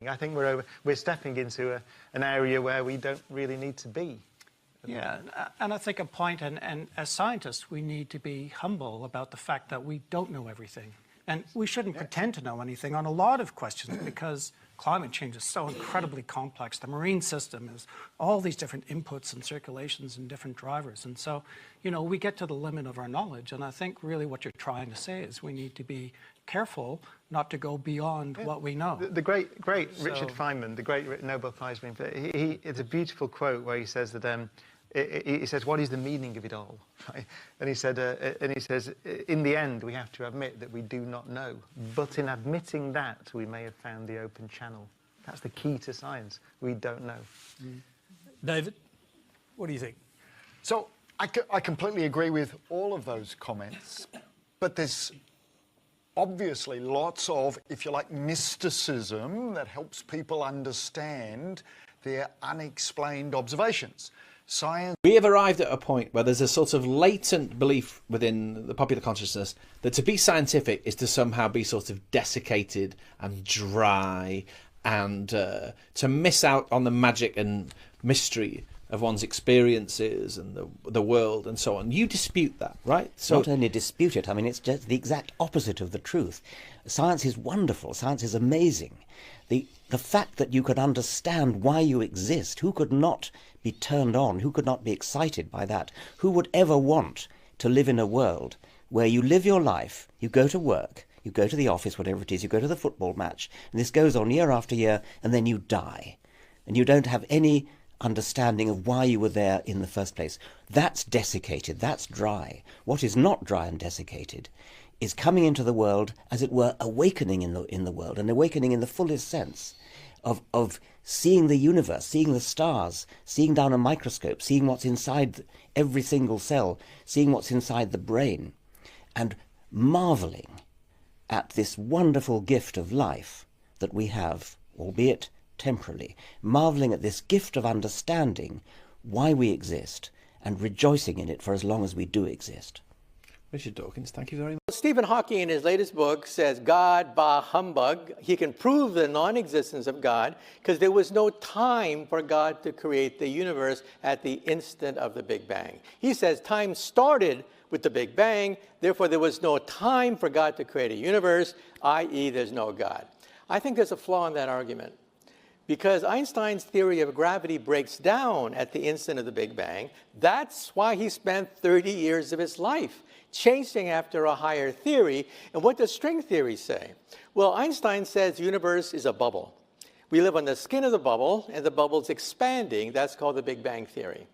I think we're stepping into an area where we don't really need to be. Yeah, and I think a point, and as scientists, we need to be humble about the fact that we don't know everything. And we shouldn't pretend to know anything on a lot of questions because climate change is so incredibly complex. The marine system is all these different inputs and circulations and different drivers. And so, you know, we get to the limit of our knowledge. And I think really what you're trying to say is we need to be careful not to go beyond what we know. The great Richard Feynman, the great Nobel Prize winner, it's a beautiful quote where he says that he says, "What is the meaning of it all?" Right? And he says, "In the end, we have to admit that we do not know. But in admitting that, we may have found the open channel." That's the key to science. We don't know. David, what do you think? So I completely agree with all of those comments, but there's obviously lots of, if you like, mysticism that helps people understand their unexplained observations. Science. We have arrived at a point where there's a sort of latent belief within the popular consciousness that to be scientific is to somehow be sort of desiccated and dry and to miss out on the magic and mystery of one's experiences and the world and so on. You dispute that, right? So, not only dispute it, I mean, it's just the exact opposite of the truth. Science is wonderful. Science is amazing. The fact that you could understand why you exist, who could not be turned on, who could not be excited by that? Who would ever want to live in a world where you live your life, you go to work, you go to the office, whatever it is, you go to the football match, and this goes on year after year, and then you die, and you don't have any understanding of why you were there in the first place? That's desiccated, that's dry. What is not dry and desiccated is coming into the world, as it were, awakening in the world, and awakening in the fullest sense of seeing the universe, seeing the stars, seeing down a microscope, seeing what's inside every single cell, seeing what's inside the brain, and marveling at this wonderful gift of life that we have, albeit temporarily, marveling at this gift of understanding why we exist and rejoicing in it for as long as we do exist. Richard Dawkins, thank you very much. Stephen Hawking, in his latest book, says God, bah humbug. He can prove the non-existence of God because there was no time for God to create the universe at the instant of the Big Bang. He says time started with the Big Bang, therefore there was no time for God to create a universe, i.e. there's no God. I think there's a flaw in that argument, because Einstein's theory of gravity breaks down at the instant of the Big Bang. That's why he spent 30 years of his life chasing after a higher theory. And what does string theory say? Well, Einstein says the universe is a bubble. We live on the skin of the bubble, and the bubble's expanding. That's called the Big Bang theory.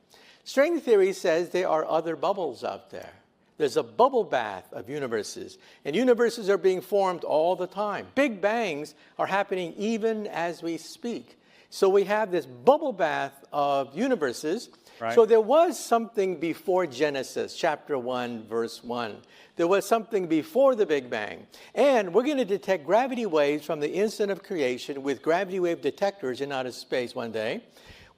String theory says there are other bubbles out there. There's a bubble bath of universes, and universes are being formed all the time. Big bangs are happening even as we speak. So we have this bubble bath of universes. Right. So there was something before Genesis, chapter 1, verse 1. There was something before the Big Bang. And we're going to detect gravity waves from the instant of creation with gravity wave detectors in outer space one day.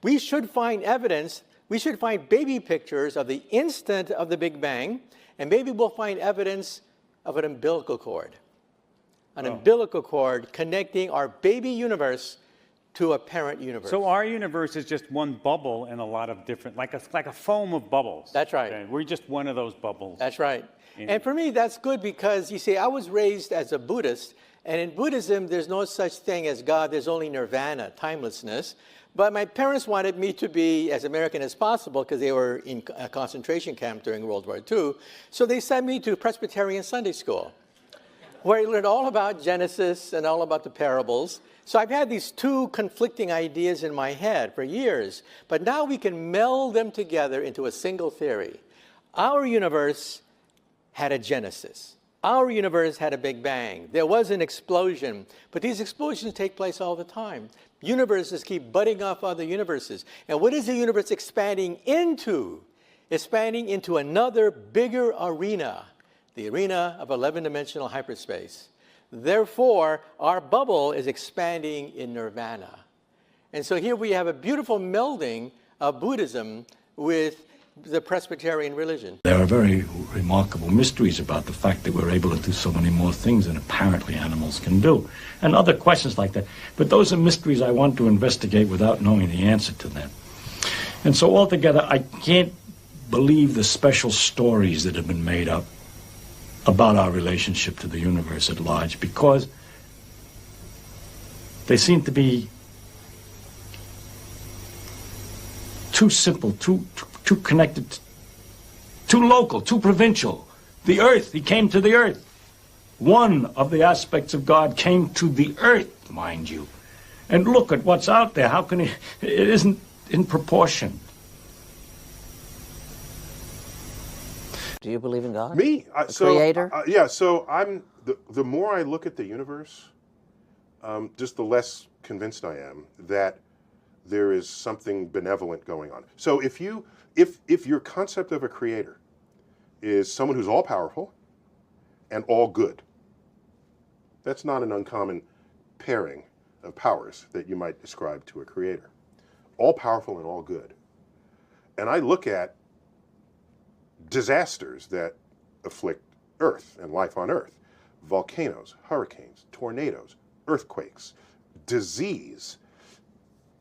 We should find evidence, we should find baby pictures of the instant of the Big Bang, and maybe we'll find evidence of an umbilical cord. An umbilical cord connecting our baby universe to a parent universe. So our universe is just one bubble in a lot of different, like a foam of bubbles. That's right. Okay? We're just one of those bubbles. That's right. And for me, that's good because, you see, I was raised as a Buddhist, and in Buddhism, there's no such thing as God. There's only nirvana, timelessness. But my parents wanted me to be as American as possible because they were in a concentration camp during World War II. So they sent me to Presbyterian Sunday school, where I learned all about Genesis and all about the parables. So I've had these two conflicting ideas in my head for years, but now we can meld them together into a single theory. Our universe had a genesis. Our universe had a Big Bang. There was an explosion, but these explosions take place all the time. Universes keep budding off other universes. And what is the universe expanding into? Expanding into another bigger arena, the arena of 11-dimensional hyperspace. Therefore, our bubble is expanding in nirvana. And so here we have a beautiful melding of Buddhism with the Presbyterian religion. There are very remarkable mysteries about the fact that we're able to do so many more things than apparently animals can do, and other questions like that. But those are mysteries I want to investigate without knowing the answer to them. And so altogether, I can't believe the special stories that have been made up about our relationship to the universe at large, because they seem to be too simple, too connected, too local, too provincial. The earth, he came to the earth. One of the aspects of God came to the earth, mind you. And look at what's out there. How can it isn't in proportion. Do you believe in God? Me? Creator? Yeah, so I'm, the more I look at the universe, just the less convinced I am that there is something benevolent going on. So if your concept of a creator is someone who's all-powerful and all good, that's not an uncommon pairing of powers that you might ascribe to a creator. All-powerful and all good. And I look at disasters that afflict Earth and life on Earth. Volcanoes, hurricanes, tornadoes, earthquakes, disease,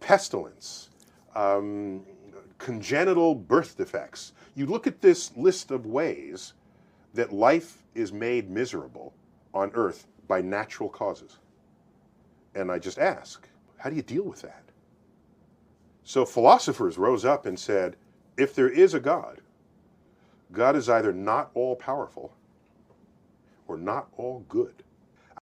pestilence, congenital birth defects. You look at this list of ways that life is made miserable on Earth by natural causes. And I just ask, how do you deal with that? So philosophers rose up and said, if there is a God, God is either not all-powerful or not all good.